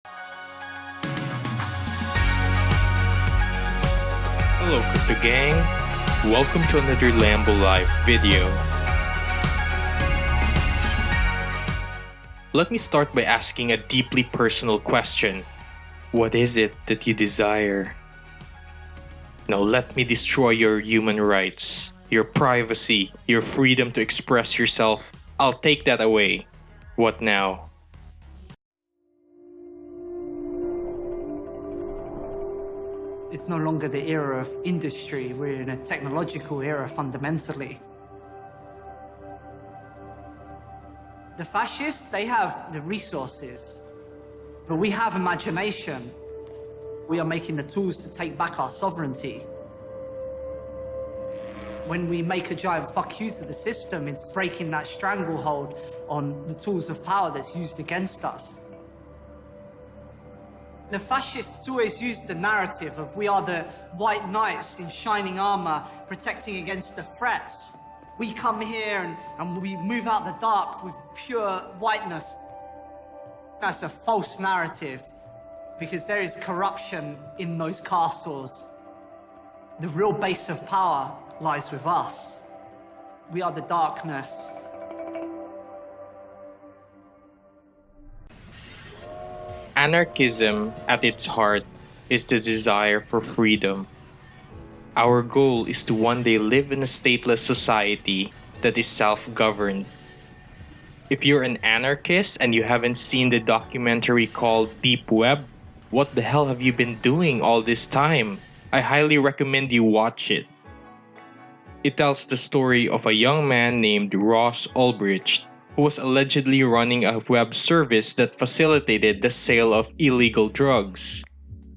Hello Crypto Gang, welcome to another LamboLife video. Let me start by asking a deeply personal question. What is it that you desire? Now let me destroy your human rights, your privacy, your freedom to express yourself. I'll take that away. What now? It's no longer the era of industry. We're in a technological era fundamentally. The fascists, they have the resources, but we have imagination. We are making the tools to take back our sovereignty. When we make a giant fuck you to the system, it's breaking that stranglehold on the tools of power that's used against us. The fascists always use the narrative of we are the white knights in shining armor protecting against the threats. We come here and we move out the dark with pure whiteness. That's a false narrative because there is corruption in those castles. The real base of power lies with us. We are the darkness. Anarchism, at its heart, is the desire for freedom. Our goal is to one day live in a stateless society that is self-governed. If you're an anarchist and you haven't seen the documentary called Deep Web, what the hell have you been doing all this time? I highly recommend you watch it. It tells the story of a young man named Ross Ulbricht, who was allegedly running a web service that facilitated the sale of illegal drugs.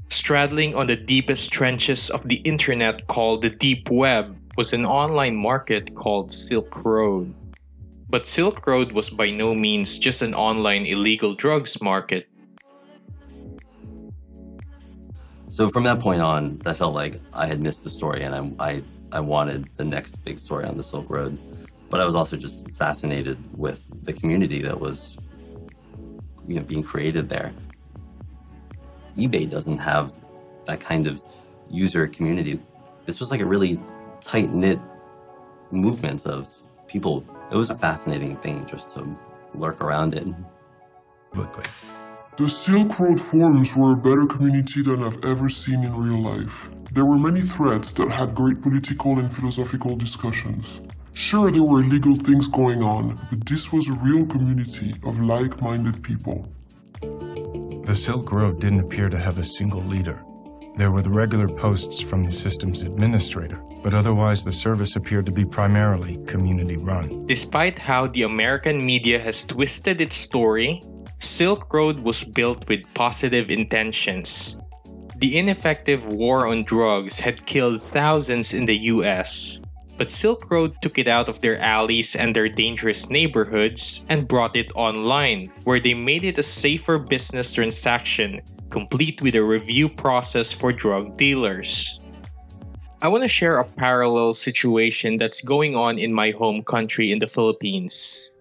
Straddling on the deepest trenches of the internet called the Deep Web was an online market called Silk Road. But Silk Road was by no means just an online illegal drugs market. So from that point on, I felt like I had missed the story and I wanted the next big story on the Silk Road. But I was also just fascinated with the community that was being created there. eBay doesn't have that kind of user community. This was like a really tight-knit movement of people. It was a fascinating thing just to lurk around it. The Silk Road forums were a better community than I've ever seen in real life. There were many threads that had great political and philosophical discussions. Sure, there were illegal things going on, but this was a real community of like-minded people. The Silk Road didn't appear to have a single leader. There were the regular posts from the system's administrator, but otherwise the service appeared to be primarily community-run. Despite how the American media has twisted its story, Silk Road was built with positive intentions. The ineffective war on drugs had killed thousands in the US. But Silk Road took it out of their alleys and their dangerous neighborhoods and brought it online, where they made it a safer business transaction, complete with a review process for drug dealers. I want to share a parallel situation that's going on in my home country in the Philippines.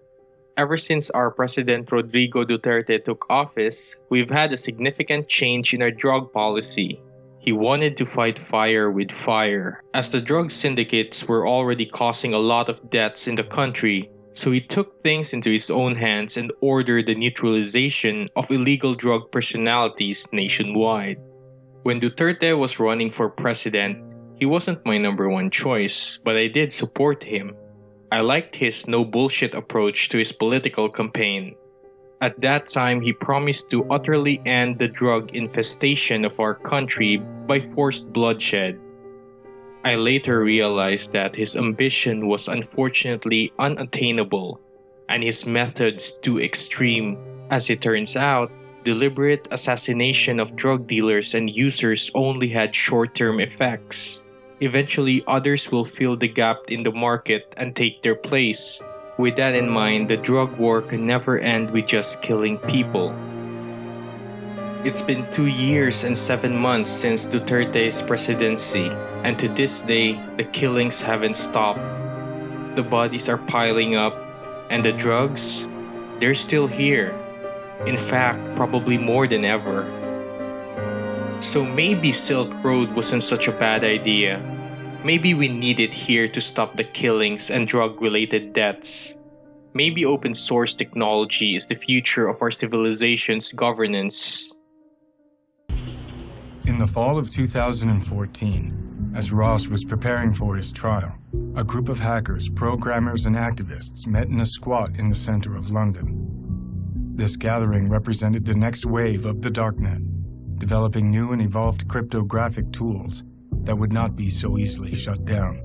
Ever since our President Rodrigo Duterte took office, we've had a significant change in our drug policy. He wanted to fight fire with fire, as the drug syndicates were already causing a lot of deaths in the country, so he took things into his own hands and ordered the neutralization of illegal drug personalities nationwide. When Duterte was running for president, he wasn't my number one choice, but I did support him. I liked his no-bullshit approach to his political campaign. At that time, he promised to utterly end the drug infestation of our country by forced bloodshed. I later realized that his ambition was unfortunately unattainable, and his methods too extreme. As it turns out, deliberate assassination of drug dealers and users only had short-term effects. Eventually, others will fill the gap in the market and take their place. With that in mind, the drug war can never end with just killing people. It's been 2 years and 7 months since Duterte's presidency, and to this day, the killings haven't stopped. The bodies are piling up, and the drugs, they're still here. In fact, probably more than ever. So maybe Silk Road wasn't such a bad idea. Maybe we need it here to stop the killings and drug-related deaths. Maybe open source technology is the future of our civilization's governance. In the fall of 2014, as Ross was preparing for his trial, a group of hackers, programmers, and activists met in a squat in the center of London. This gathering represented the next wave of the darknet, developing new and evolved cryptographic tools that would not be so easily shut down.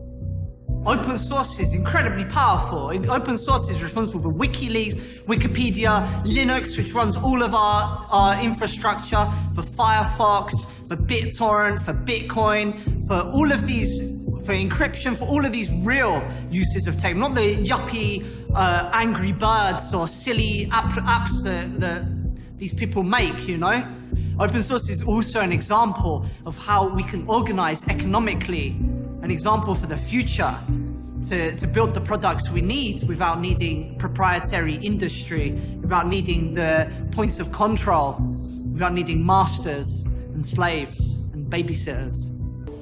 Open source is incredibly powerful. Open source is responsible for WikiLeaks, Wikipedia, Linux, which runs all of our infrastructure, for Firefox, for BitTorrent, for Bitcoin, for all of these, for encryption, for all of these real uses of tech, not the yuppie Angry Birds or silly apps that these people make, you know? Open source is also an example of how we can organize economically, an example for the future, to build the products we need without needing proprietary industry, without needing the points of control, without needing masters and slaves and babysitters.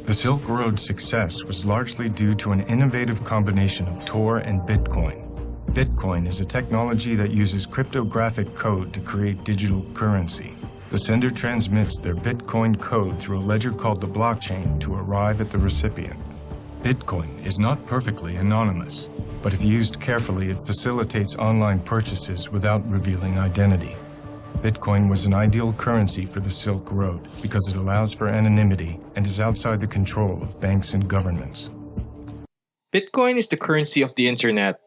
The Silk Road's success was largely due to an innovative combination of Tor and Bitcoin. Bitcoin is a technology that uses cryptographic code to create digital currency. The sender transmits their Bitcoin code through a ledger called the blockchain to arrive at the recipient. Bitcoin is not perfectly anonymous, but if used carefully, it facilitates online purchases without revealing identity. Bitcoin was an ideal currency for the Silk Road because it allows for anonymity and is outside the control of banks and governments. Bitcoin is the currency of the internet.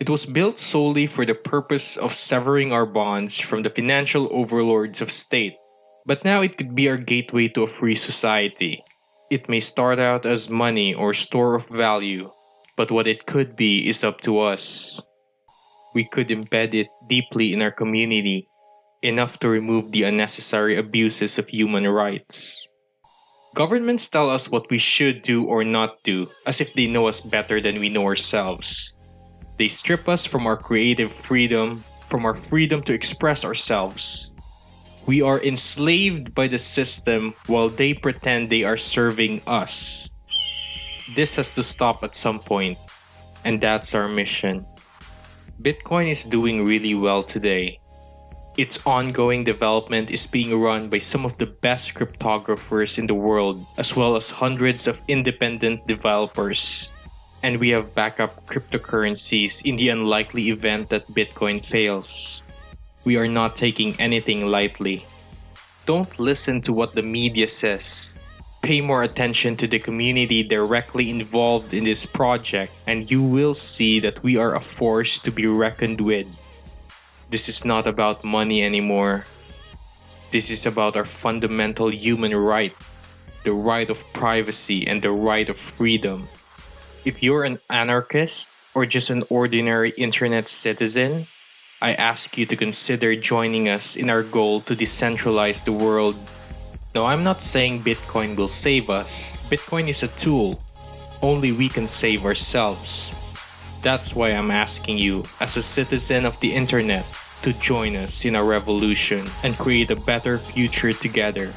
It was built solely for the purpose of severing our bonds from the financial overlords of state. But now it could be our gateway to a free society. It may start out as money or store of value, but what it could be is up to us. We could embed it deeply in our community, enough to remove the unnecessary abuses of human rights. Governments tell us what we should do or not do, as if they know us better than we know ourselves. They strip us from our creative freedom, from our freedom to express ourselves. We are enslaved by the system while they pretend they are serving us. This has to stop at some point, and that's our mission. Bitcoin is doing really well today. Its ongoing development is being run by some of the best cryptographers in the world, as well as hundreds of independent developers. And we have backup cryptocurrencies in the unlikely event that Bitcoin fails. We are not taking anything lightly. Don't listen to what the media says. Pay more attention to the community directly involved in this project, and you will see that we are a force to be reckoned with. This is not about money anymore. This is about our fundamental human right, the right of privacy and the right of freedom. If you're an anarchist or just an ordinary internet citizen, I ask you to consider joining us in our goal to decentralize the world. No, I'm not saying Bitcoin will save us. Bitcoin is a tool. Only we can save ourselves. That's why I'm asking you, as a citizen of the internet, to join us in our revolution and create a better future together.